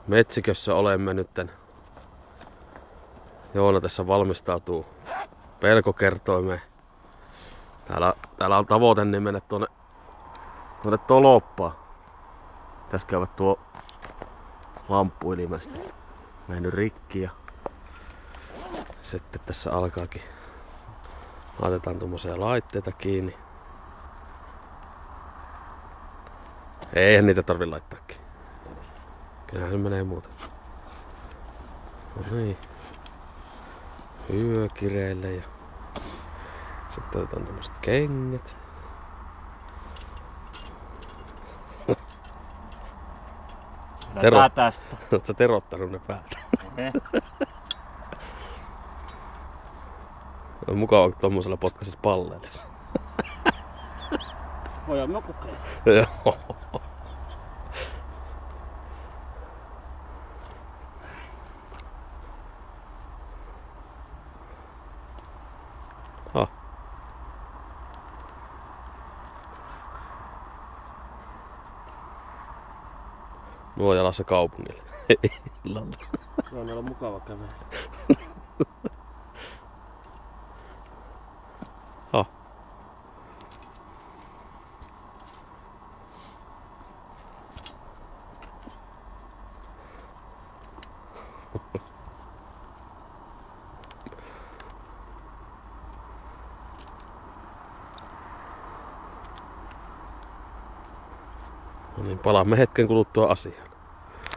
Metsikössä olemme nytten. Joona tässä valmistautuu pelkokertoimeen. Täällä on tavoite niin mennä tuonne tolppaan. Tässä käyvät tuo lamppu ilmeisesti mennyt rikki ja sitten tässä alkaakin. Laitetaan tommosia laitteita kiinni. Eihän niitä tarvi laittaakin. Kyllähän se menee muuten. No niin. Yökireille ja sitten otetaan tämmöset kengät. Tästä. Oot sä terottanut ne päältä? On mukava, kun tommosella potkaisis palleille. Voidaan mä kokeilla. Joo. Ah. Nuo jalassa kaupungille. Illalla. Se on ollut mukava kävellä. Ah. No niin, palaamme hetken kuluttua asiaan.